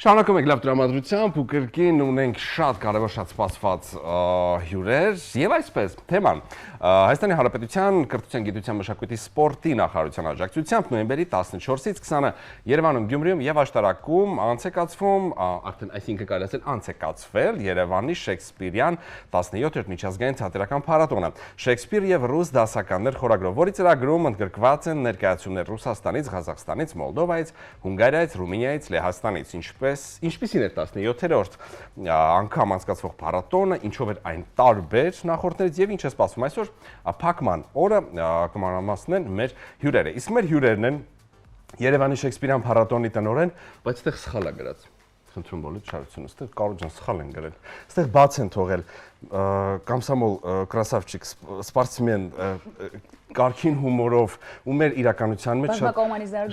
Շարունակում ենք լավ տրամադրությամբ ու կրկին ունենք շատ կարևոր շատ սպասված հյուրեր եւ այսպես թեման Հայաստանի Հանրապետության կրթության, գիտության, մշակույթի, սպորտի նախարարության աջակցությամբ նոյեմբերի 14-ից 20-ը Երևանում, Գյումրիում եւ աշտարակում անցեկացվում, արդեն այսինքն կարելի ասել անցեկացվել Երևանի Շեքսպիրյան 17-րդ միջազգային թատերական փառատոնը։ Շեքսպիր եւ ռուս դասականներ խորագրով, որի ծրագրում ընդգրկված են ներկայացումներ Ռուսաստանից, Ղազախստանից, Մոլդովայից, Հունգարիայից, Ռումինիայից, Լեհաստանից, ինչպիսին էր 17-րդ անգամ անցկացվող փառատոնը, ինչով էր այն տարբեր նախորդներից եւ ինչ է սպասվում այսօր փակման օրը կմանրամասնեն մեր հյուրերը։ Իսկ մեր հյուրերն են Երևանի Շեքսպիրյան փառատոնի տնօրեն, բայց այդտեղ սխալ է գրած։ Խնդրում բոլոր չարությունը, այդտեղ Կարո ջան սխալ են գրել։ Այդտեղ բաց են թողել Կամսամոլ красавчик սպортсмен Կարքին հումորով ու մեր իրականության մեջ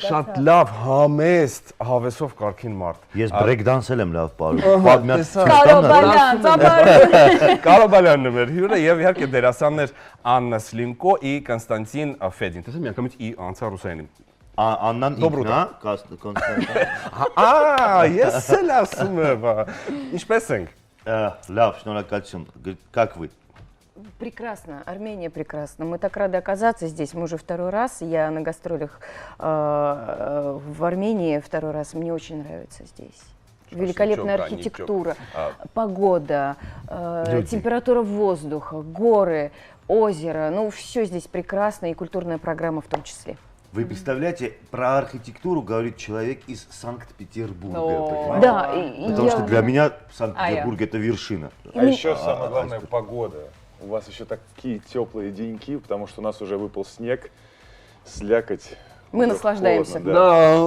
շատ լավ համեստ հավեսով Կարքին մարդ։ Ես բրեյք դանսել եմ լավ Կարոբալյանն է մեր հյուրը եւ իհարկե դերասաններ Աննա Սլինկո и Կոնստանտին Ֆեդին։ Տեսեք միանգամից ի անցա ռուսերենի։ Աննան ինքնա, ես էլ ասում եմ, ինչպես ենք։ Լավ, շնորհակալություն, как вы? Прекрасно, Армения прекрасна. Мы так рады оказаться здесь. Мы уже второй раз. Я на гастролях в Армении второй раз. Мне очень нравится здесь. Великолепная архитектура, погода, температура воздуха, горы, озеро. Ну, все здесь прекрасно и культурная программа в том числе. Вы представляете, про архитектуру говорит человек из Санкт-Петербурга. Да, потому что для меня Санкт-Петербург это вершина. А еще самое главное погода. У вас еще такие теплые деньки, потому что у нас уже выпал снег, слякоть. Мы наслаждаемся. Да,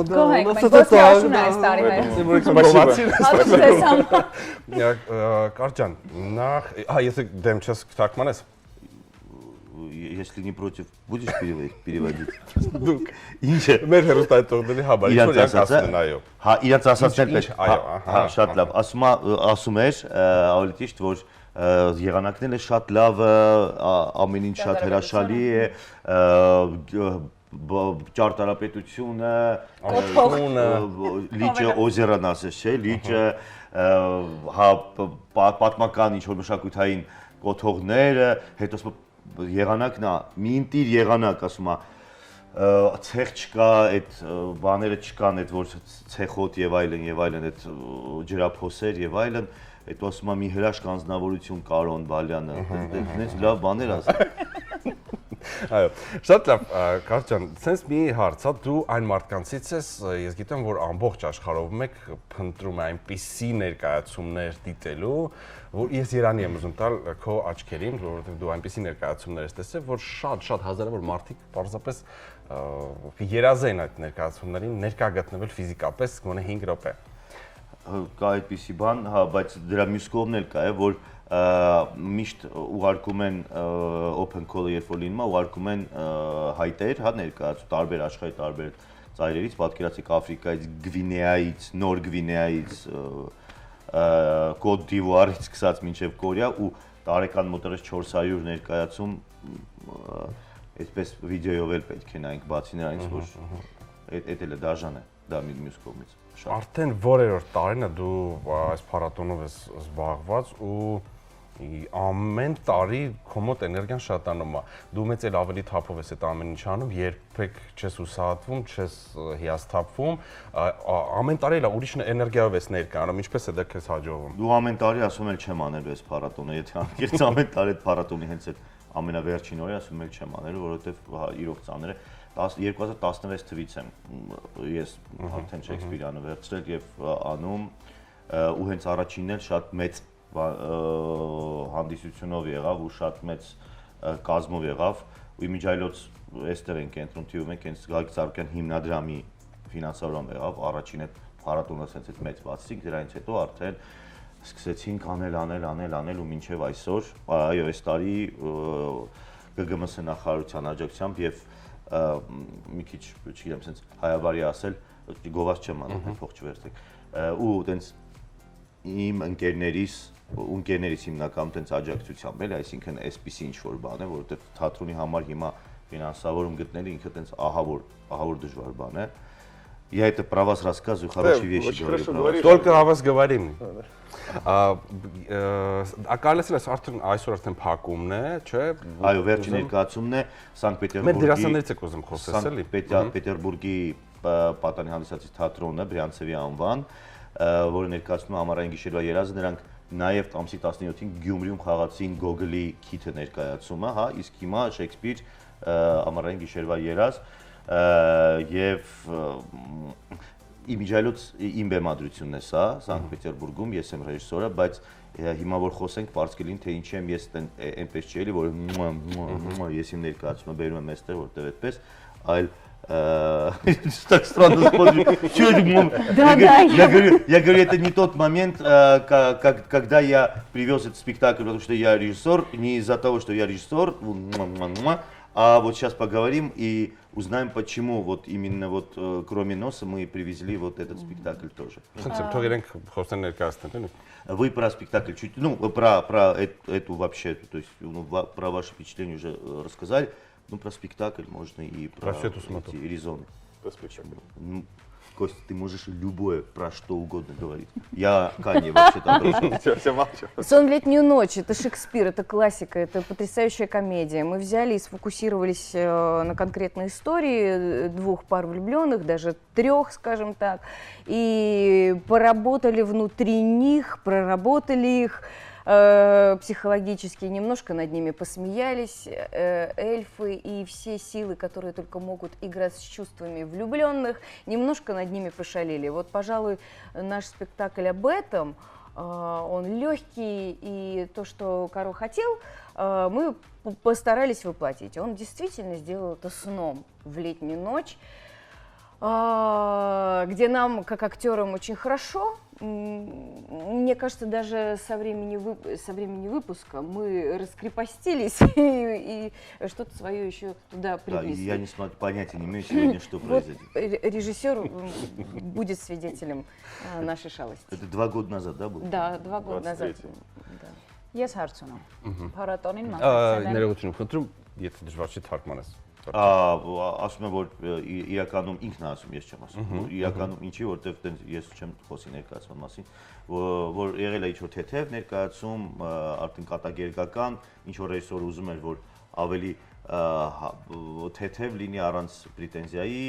Կարջան, նախ, если դեմ չես թարգմանես Если не против, будешь переводить? Դուք Ինչ է։ մեր հերոստայտողների համար ինչ որ ասում են այո։ Հա, իրաց ասածներ պետք։ Այո, հա, շատ լավ։ Ասում էր, ավելի ճիշտ, որ եղանակներն շատ լավ, ամեն ինչ շատ հրաշալի է, ճարտարապետությունը, լիճը, օզերան ասես, չէ, լիճը, հա, պատմական ինչ որ մշակութային կոթողները, հետո եղանակն է, մի ինտիր եղանակ, ասում է, ցեխ չկա, այդ բաները չկան, այդ որ ցեխոտ եւ այլն, այդ ջրափոսեր եւ այլն, հետո ասում է մի հրաշք անձնավորություն Կարոն Բալյանը, այդպես լավ բաներ ասում։ Այո, շատ լավ, Կարջան, sense մի հարց, դու այն մարդկանցից ես, ես գիտեմ, որ ամբողջ աշխարհով մեկ փնտրում է այնպիսի ներկայացումներ դիտելու, որ ես Երանի եմ ուզում տալ քո աչքերին, որովհետև դու այնպիսի ներկայացումներ ես տեսել, որ շատ հազարավոր մարդիկ պարզապես երազեն այդ ներկայացումներին ներկա գտնվել ֆիզիկապես գոնե 5 րոպե։ Կա այդպիսի բան, հա, բայց դրա մյուս կողմն էլ կա, որ միշտ ուղարկում են open call-ը երբ որ լինում է, ուղարկում են հայտեր, հա, ներկայացում տարբեր աշխարհի տարբեր ծայրերից, պատկերացրեք Աֆրիկայից, Գվինեայից, Նոր Գվինեայից, Կոտ դ'Իվուարից սկսած մինչև Կորեա ու տարեկան մոտորես 400 ներկայացում այդպես վիդեոյով էլ պետք է նայենք, բացի նրանից, որ այդ էլ է դաժան է, դա մյուս կողմից։ Արդեն որերորդ տարին է դու այս փառատոնով ես զբաղված ու ամեն տարի քո մոտ էներգիան շատանում է։ Դու մեծ էլ ավելի թափով ես այդ ամեն ինչ անում, երբեք չես ուսահատվում, չես հիասթափվում, ամեն տարի էլ ուրիշ էներգիայով ես ներկայանում, ինչպես է դա քեզ հաջողվում։ Դու ամեն տարի ասում ես չեմ անելու այս փառատոնը, եթե անկեղծ ամեն տարի այդ փառատոնի հենց այդ ամենավերջին օրը ասում ես չեմ անելու, որովհետև իրոք ծանր է։ 2016 թվականից եմ ես արդեն Շեքսպիրյանը վերցրել եւ անում ու հենց առաջինն էլ շատ մեծ հանդիսությունով եղավ ու շատ մեծ կազմով եղավ ու իմիջայլոց այստեղ են կենտրոն թվում ենք հենց Գագիկ Ծառուկյան հիմնադրամի ֆինանսավորում եղավ առաջին այդ փառատոնը ասենց այդ մեծ բացիկ դրանից հետո արդեն սկսեցինք անել ու մինչեւ այսօր այո այս տարի ԳԳՄՍ նախարարության աջակցությամբ եւ մի քիչ չգիտեմ sense հայաբարի ասել գովաց չեմ անում փող չվերցեք ու տենց իմ ընկերներիս հիմնական տենց աջակցությամբ էլ այսինքն այսպիսի ինչ որ բան է որովհետեւ թատրոնի համար հիմա ֆինանսավորում գտնելը ինքը տենց ահավոր դժվար բան է Я это про вас рассказываю, хорошие вещи очень говорю хорошо про вас. говоришь. Только о вас говорим. Ակալեսն այսօր արդեն փակումն է, չէ՞։ Այո, վերջին ներկայացումն է Մեր դերասաններից եք ուզում խոսես, էլի։ Պետերբուրգի պատանի հանդիսացի թատրոնը Բրյանցևի անվան, որը ներկայացնում է ամառային գիշերվա երազը, նրանք նաև ամսի 17-ին Գյումրիում խաղացին Գոգոլի քիթը ներկայացումը, հա, իսկ հիմա Շեքսպիր ամառային գիշերվա երազ եւ իմիջայլոց իմ բեմադրությունն է սա, Սանկտ Պետերբուրգում, ես եմ ռեժիսորը, բայց հիմա որ խոսենք, բարձ կլինի, թե ինչ եմ ես այնպես չի էլի, որ ես իմ ներկայացումը բերում եմ այստեղ, որտեղ այդպես, այլ так странно смотрю. Я говорю, это не тот момент, когда я привез этот спектакль, потому что я режиссер, не из-за того, что я режиссер, а вот сейчас поговорим и узнаем, почему вот именно вот кроме носа мы привезли вот этот спектакль тоже. Вы про спектакль чуть, ну, про эту вообще, то есть про ваши впечатления уже рассказали. Ну, про спектакль можно и про эти резоны. Костя, ты можешь любое, про что угодно говорить. Я Канье вообще-то. Все молчу. «Сон в летнюю ночь» — это Шекспир, это классика, это потрясающая комедия. Мы взяли и сфокусировались на конкретной истории двух пар влюбленных, даже трех, скажем так, и поработали внутри них, проработали их психологически, немножко над ними посмеялись, эльфы и все силы, которые только могут играть с чувствами влюбленных, немножко над ними пошалили. Вот, пожалуй, наш спектакль об этом, он легкий, и то, что Каро хотел, мы постарались воплотить. Он действительно сделал это сном в летнюю ночь, где нам, как актерам, очень хорошо. Мне кажется, даже со времени выпуска мы раскрепостились и что-то свое еще туда привнесли. Я не смотрю, понятия не имею сегодня, что произойдет. Режиссер будет свидетелем нашей шалости. Это 2 года назад, да, было? Да, 2 года назад. Ես հարց ունեմ։ Փառատոնին մասնակցել են։ Ներողություն խնդրում, եթե դժվար չի թարգմանես։ Ասում եմ, որ իրականում ինքն ասում, ես չեմ ասում։ Իրականում ինչի, որտեղ ես չեմ խոսի ներկայացման մասին, որ եղել է ինչ-որ թեթև ներկայացում, արդեն կատակերգական, ինչ-որ ռեժիսորը ուզում էր, որ ավելի թեթև լինի առանց պրետենզիայի,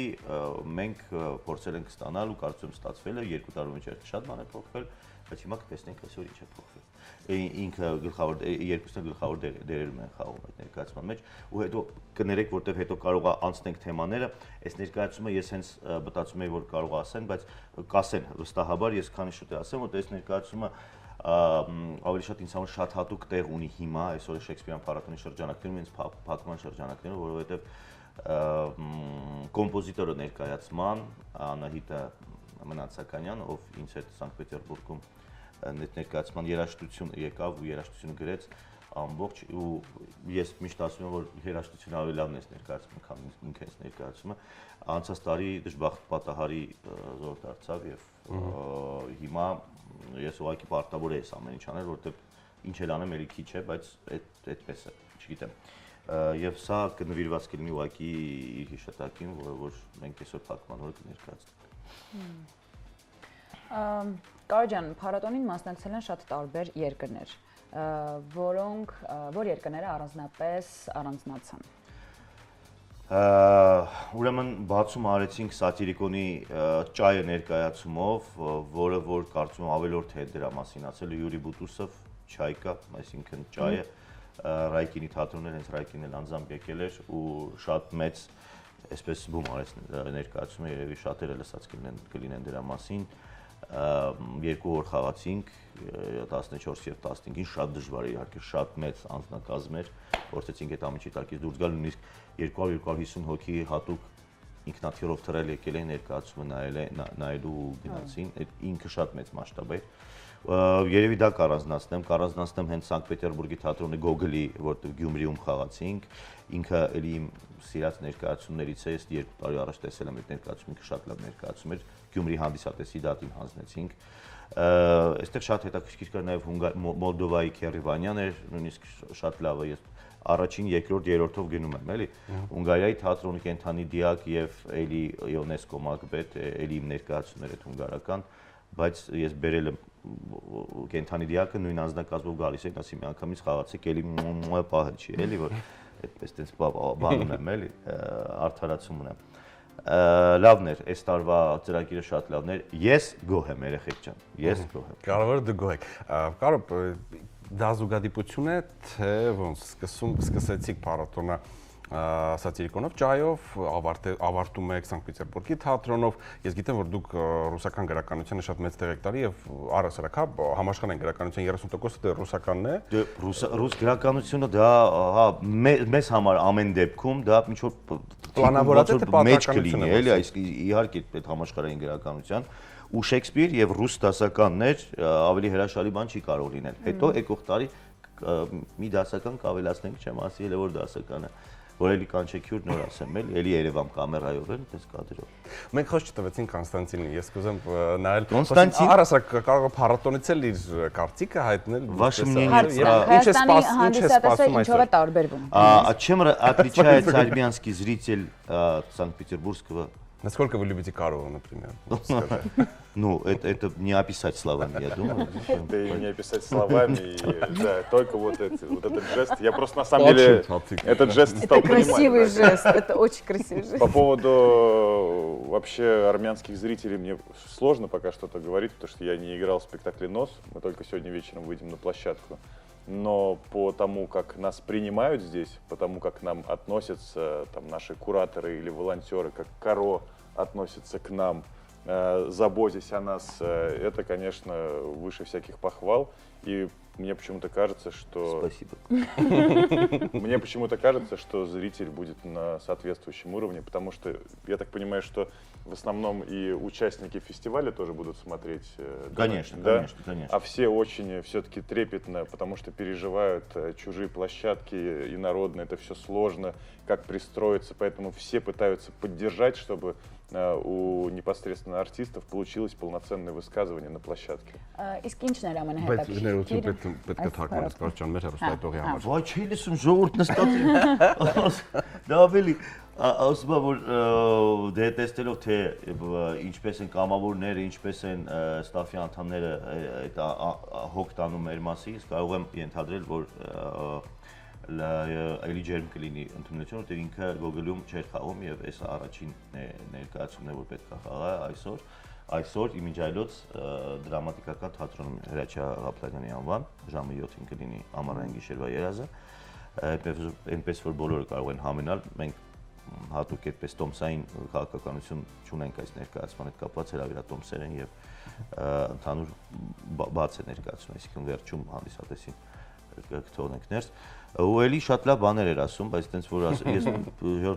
մենք փորձել ենք ստանալ ու կարծում եմ ստացվել է, 2 տարվա մեջ շատ բան է փոխվել, բայց հիմա կտեսնենք այսօր ինչ է փոխվել։ Ինքը երկուսն գլխավոր դերերում են խաղում այդ ներկայացման մեջ ու հետո կներեք, որտեղ հետո կարող է անցնենք թեմաները, այս ներկայացումը ես հենց մտածում եի, որ կարող է ասեն, բայց կասեն վստահաբար, ես քանի շուտ ասեմ, որ այս ներկայացումը ավելի շատ ինձ համար շատ հատուկ տեղ ունի հիմա, այսօր Շեքսպիրյան փառատոնի շրջանակներում, ինձ փակման շրջանակներում, որովհետև կոմպոզիտորը ներկայացման Անահիտը Մնացականյան, ով ինձ հետ Սանկտ Պետերբուրգում ներկայացման երաժշտություն եկավ ու երաժշտությունը գրեց ամբողջ ու ես միշտ ասում եմ, որ երաժշտությունը ավելի լավն է ներկայացումը, քան ինքը ներկայացումը։ Անցած տարի դժբախտ պատահարի զոր դարձավ եւ հիմա ես ուղղակի պարտավոր եմ ամեն ինչ անել, որովհետեւ ինչ էլ անեմ, էլի քիչ է, բայց այդպես է, չգիտեմ։ Եվ սա կնվիրված կլինի ուղղակի իր հիշատակին, որ մենք այսօր փակման օրը կներկայացնենք։ Կարո ջան, փառատոնին մասնակցել են շատ տարբեր երկրներ, որ երկրները առանձնապես առանձնացան։ Ուրեմն բացում արեցինք Սատիրիկոնի ճայը ներկայացումով, որը որ կարծում եմ ավելորդ է դրա մասին ասել Յուրի Բուտուսով Չայկա, այսինքն ճայը Ռայկինի թատրոնն էր, հենց Ռայկինն էլ անձամբ եկել էր ու շատ մեծ այսպես բում արեց ներկայացումը, երևի շատերը լսած կլինեն դրա մասին։ 2 օր խաղացինք 14 եւ 15-ին շատ դժվար է իհարկե շատ մեծ անձնակազմ էր փորձեցինք այդ ամիջի տակից դուրս գալ նույնիսկ 200-250 հոգի հատուկ ինքնաթիռով թռել եկել են ներկայացումը նայելու գնացին այդ ինքը շատ մեծ մասշտաբ էր երևի դա կառանձնացնեմ հենց Սանկտ Պետերբուրգի թատրոնի Գոգոլի որտեղ Գյումրիում խաղացինք ինքը էլի իմ սիրած ներկայացումներից է ես 2 տարի առաջ տեսել եմ այդ ներկայացումը ինքը շատ լավ ներկայացում էր Գյումրի հանդիսատեսի դատին հանձնեցինք այստեղ շատ հետաքրքիր կար նաև Մոլդովայի Քերիվանյան էր նույնիսկ շատ լավ է ես առաջին, երկրորդ, երրորդով գնում եմ, էլի։ Հունգարիայի թատրոնի կենթանի դիակ եւ էլի ՅՈՆԵՍԿՕ մակբեթ, էլի իմ ներկայացումներ այդ հունգարական, բայց ես բերել եմ կենթանի դիակը նույն անձնակազմով գալիս եք, ասի մի անգամից խաղացեք, էլի պահել չի, էլի որ այդպես տենց բանում եմ, էլի, արդարացում ունեմ։ Լավն էր, այս տարվա ծրագիրը շատ լավն էր։ Ես գոհ եմ, երեխեք ջան, ես գոհ եմ։ Կարևորը դու գոհ եք։ Կարո՞ղ դա զուգադիպություն է, թե ոնց սկսեցիք փառատոնը Սատիրիկոնով ճայով, ավարտում եք Սանկտ Պետերբուրգի թատրոնով։ Ես գիտեմ, որ դուք ռուսական գրականությանը շատ մեծ տեղ եք տալի եւ առասարակ համաշխարհային գրականության 30%-ը դե ռուսականն է։ Դե ռուս գրականությունը դա հա մեզ համար ամեն դեպքում դա ինչ որ պլանավորած է թե պատահականություն է, էլի, այսինքն իհարկե այդ համաշխարհային գրականության ու Շեքսպիր եւ ռուս դասականներ ավելի հրաշալի բան չի կարող լինել։ Հետո եկող տարի մի դասական կավելացնենք, չեմ ասի էլ որ դասականը, որ էլի կանչեք հյուր նոր ասեմ, էլի Երևան կամերայով էլ այդպես կադրով։ Մենք խոսք չտվեցին Կոնստանտինին, ես կուզեմ նայել Կոնստանտին առասարակ կարող է փառատոնից էլ իր կարծիքը հայտնել։ Հայաստանի հանդիսատեսը ինչով է տարբերվում։ Чем отличается армянский зритель Санкт-Петербургского? Насколько вы любите корову, например? Ну, это не описать словами, я думаю. Это и не описать словами, и, да, только вот этот жест. Я просто на самом деле этот жест стал Это красивый понимать. Да. жест, это очень красивый жест. По поводу вообще армянских зрителей мне сложно пока что-то говорить, потому что я не играл в спектакле «Нос». Мы только сегодня вечером выйдем на площадку. Но по тому, как нас принимают здесь, по тому, как к нам относятся там, наши кураторы или волонтеры, как КАРО относятся к нам, заботясь о нас, это, конечно, выше всяких похвал. И мне почему-то кажется, что... Спасибо. Мне почему-то кажется, что зритель будет на соответствующем уровне, потому что я так понимаю, что в основном и участники фестиваля тоже будут смотреть. Конечно, да? конечно, конечно. А все очень все-таки трепетно, потому что переживают чужие площадки, инородные, это все сложно, как пристроиться, поэтому все пытаются поддержать, чтобы у непосредственно артистов получилось полноценное высказывание на площадке. Իսկ ինչն էր Բայց ներողություն ամենահետաքրքիրը։ պետք է թարգմանես կարճան մեր հեռուստատողի համար։ Վայ, չի լսում ժողովուրդ նստած։ Դա ավելի ասում եմ որ դե տեսնելով թե ինչպես են կամավորները, ինչպես են ստաֆի անդամները այդ հոգ տանում մեր մասից, կարող եմ ենթադրել, որ այլի ջերմ կլինի ընդունությունը, որտեղ ինքը Google-ում չէր խաղում եւ այս առաջին ներկայացումն է որ պետք է խաղա այսօր իմիջայլոց դրամատիկական թատրոնում Հրաչյա Ղափլանյանի անվան ժամը 7-ին կլինի ամառային գիշերվա երազը, այնպես որ բոլորը կարող են համենալ, մենք հատուկ այդպես տոմսային քաղաքականություն չունենք այս ներկայացման հետ կապված հրավիրատոմսեր են եւ ընդհանուր բաց է ներկայացում, այսինքն վերջում հանդիսատեսին կթողնենք ներս ու էլի շատ լավ բաներ էր ասում, բայց այտենց որ ես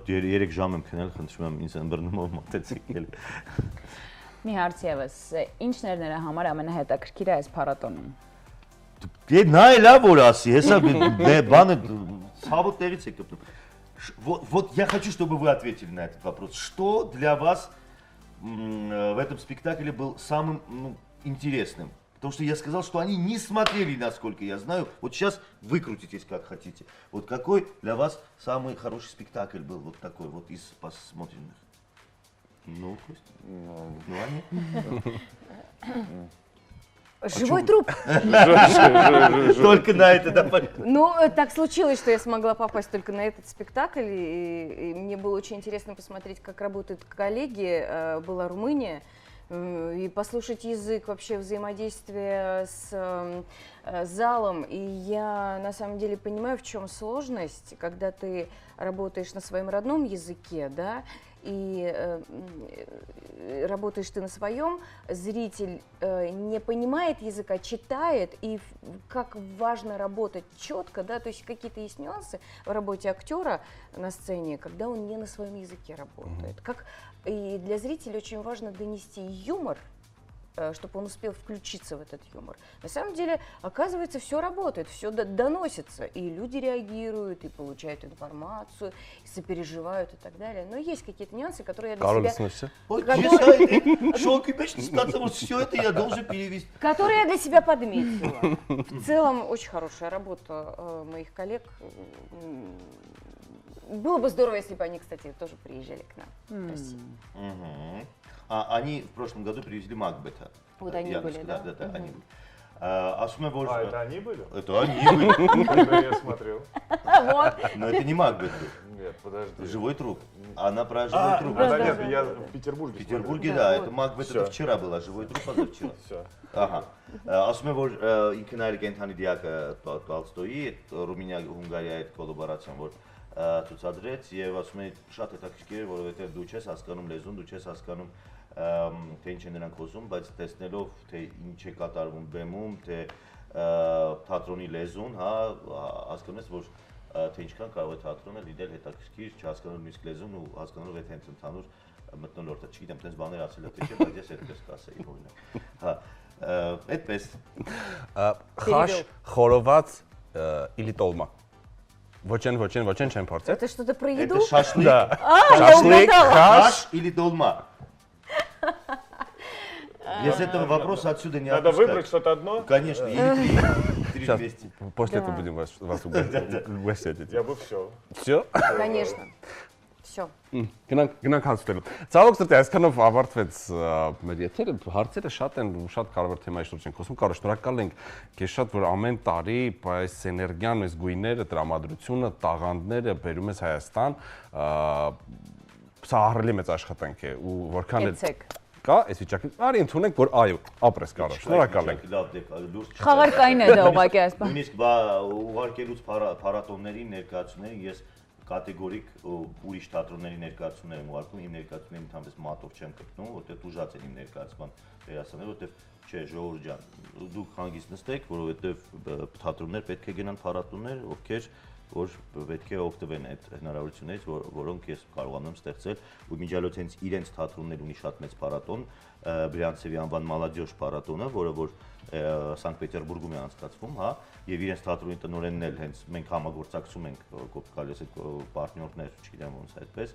3 ժամ եմ քնել, խնդրում եմ ինձ ըմբռնումով մոտեցիք էլի։ Մի հարց եւս, ինչն էր նրա համար ամենահետաքրքիրը այս փառատոնում։ Դե նա էլ որ ասի, հեսա բանը ցավը տեղից է կպնում։ Вот я хочу, чтобы вы ответили на этот вопрос. Что для вас в этом спектакле был самым интересным? Потому что я сказал, что они не смотрели, насколько я знаю. Вот сейчас выкрутитесь как хотите. Вот какой для вас самый хороший спектакль был вот такой вот из посмотренных? Ну, Костя. Ну, Аня. Живой труп. Только на это, да, понятно. Ну, так случилось, что я смогла попасть только на этот спектакль, и мне было очень интересно посмотреть, как работают коллеги. Была Румыния, и послушать язык, вообще взаимодействие с залом. И я на самом деле понимаю, в чем сложность, когда ты работаешь на своем родном языке, да, и работаешь ты на своем, зритель не понимает языка, читает, и как важно работать четко, да, то есть какие-то есть нюансы в работе актера на сцене, когда он не на своем языке работает. И для зрителя очень важно донести юмор чтобы он успел включиться в этот юмор. На самом деле, оказывается, все работает, все доносится, и люди реагируют, и получают информацию, и сопереживают и так далее. Но есть какие-то нюансы, которые я для Կարո՞ղ себя... լցնես։ Вот Который- шок и вот все это я должен перевести. Которые я для себя подметила. В целом, очень хорошая работа моих коллег. Было бы здорово, если бы они, кстати, тоже приезжали к нам в Россию. Мгм. А они в прошлом году привезли Макбета. Вот они были, да? Да, они были. Асում եմ, որ... А, это они были? Это они были. Когда я смотрел. Вот. Но это не Макбет был. Нет, подожди. Живой труп. Она про живой труп. Да, да, нет, да, я да. в Петербурге В Петербурге, Да, да, вот. это Макбет Всё. это вчера было, а живой труп позавчера. Все. Ահա։ Ասում եմ, որ ինքը նայել կենթանի դիակը Տոլստոյի, Ռումինիա-Հունգարիայի այդ կոլաբորացիան, որ ցուցադրեց եւ ասում եմ շատ հետաքրքիր էր, որովհետեւ դու չես հասկանում լեզուն, դու չես հասկանում թե ինչ են նրանք խոսում, բայց տեսնելով թե ինչ է կատարվում բեմում, թե թատրոնի լեզուն, հա, հասկանում ես, որ թե ինչքան կարող է թատրոնը լինել հետաքրքիր, չհասկանալ նույնիսկ լեզուն ու հասկանալով այդ հենց ընդհանուր մթնոլորտը, չգիտեմ, տենց բաներ ասել ա թե չէ, բայց ես այդպես կասեի օրինակ։ Հա, այդպես։ Խաշ խորոված իլիտոլմա։ Ոչ են փորձել։ Это что-то про Это еду? шашлык. Да։ Я Շաշլիկ, угадала. խաշ, Хаш или долма? Без этого вопроса отсюда не Надо отпускать. выбрать что-то одно. Конечно, или три Сейчас, вместе. после Да. этого будем вас угощать. Я бы все. Все? Конечно. Все. Գնանք հաստատելու։ Ցավոք սրտի այսքանով ավարտվեց մեր եթերը, հարցերը շատ են ու շատ կարևոր թեմայի շուրջ ենք խոսում։ Կարող շնորհակալ ենք քեզ շատ, որ ամեն տարի այս էներգիան, այս գույները, տրամադրությունը, տաղանդները բերում ես Հայաստան։ Սա ահռելի մեծ աշխատանք է ու որքան Կեցեք։ կա այս վիճակի։ Արի ընդունենք, որ այո, ապրես կարող։ Շնորհակալ ենք։ Լավ դեպք, լուրջ չկա։ Խաղարկային է դա ուղղակի այս բան։ Նույնիսկ ուղարկելուց փառատոնների ներկայացումներին ես կատեգորիկ ուրիշ թատրոնների ներկայացումներ եմ ուղարկում, իմ ներկայացումները ընդհանրապես մատով չեմ կպնում, որտեղ ուժած են իմ ներկայացման դերասանները, որտեղ չէ, ժողովուրդ ջան, դուք հանգիստ նստեք, որովհետև թատրոններ պետք է գնան փառատոններ, ովքեր որ պետք է օգտվեն այդ հնարավորություններից, որոնք ես կարողանում եմ ստեղծել, ու միջալոց հենց իրենց թատրոններ ունի շատ մեծ փառատոն, Բրյանցևի անվան մալադյոշ փառատոնը, որը որ Սանկտ Պետերբուրգում է անցկացվում, հա, եւ իրենց թատրոնի տնօրենն էլ հենց մենք համագործակցում ենք կոպկալես այդ պարտներներ, չգիտեմ ոնց այդպես,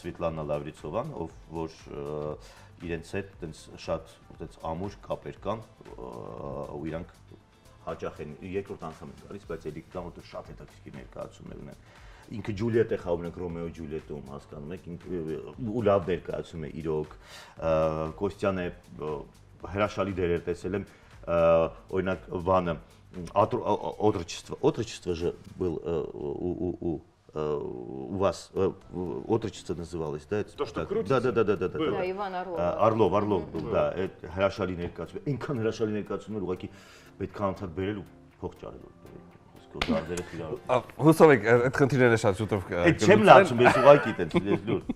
Սվետլանա Լավրիցովան, ով որ իրենց հետ այդպես շատ այդպես ամուր կապեր կան, ու իրանք հաճախ են երկրորդ անգամ են գալիս, բայց ելիք կան, որտեղ շատ հետաքրքիր ներկայացումներ ունեն։ Ինքը Ջուլիետ է խաղում ենք Ռոմեո Ջուլիետում, հասկանում եք, ու լավ ներկայացում է իրոք, Կոստյանը հրաշալի դերեր տեսել եմ, օրինակ Վանը, Отрочество же был у вас, Отрочество называлось, да? То, что крутится? Да. Да, Иван Орлов. Орлов был, да, այդ հրաշալի ներկայացում, այնքան հրաշալի ներկայացումներ ուղղակի պետք է անդադ բերել ու փող ճարել։ Հուսով եք այդ խնդիրները շատ շուտով Այդ չեմ լացում, ես ուղղակի տենց լուրջ։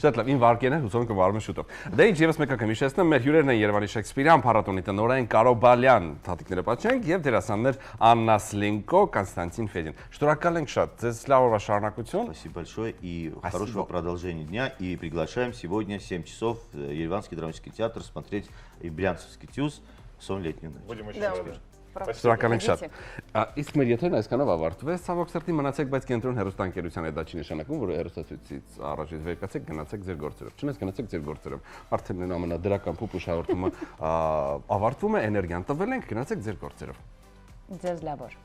Շատ լավ, ին վարկերն հուսով ենք վարում շուտով։ Դե ինչ եւս մեկը կհիշեցնեմ, մեր հյուրերն են Երևանի Շեքսպիրյան փառատոնի տնօրեն Կարո Բալյան, թատիկները պատճենք եւ դերասաններ Աննա Սլինկո, Կոնստանտին Ֆեդին։ Շնորհակալ ենք շատ։ Ձեզ լավ օրվա շարունակություն։ Спасибо большое и хорошего продолжения дня. И приглашаем сегодня в 7 часов Ереванский драматический театр смотреть и Брянцевский ТЮЗ «Сон летнюю ночь». Будем очень Да. рады. Շնորհակալ ենք շատ։ Ходите. Իսկ մեր եթերն այսքանով ավարտվեց։ Ցավոք սրտի մնացեք, բայց կենտրոն հերոստանգերության հետ դա չի նշանակում, որ հերոստացույցից առաջից վերկացեք, գնացեք ձեր գործերով։ Չնայած գնացեք ձեր գործերով։ Արդեն ամենադրական փոփուշ հաղորդումը ավարտվում է, էներգիան տվել ենք, գնացեք ձեր գործերով։ Ձեզ լավ օր։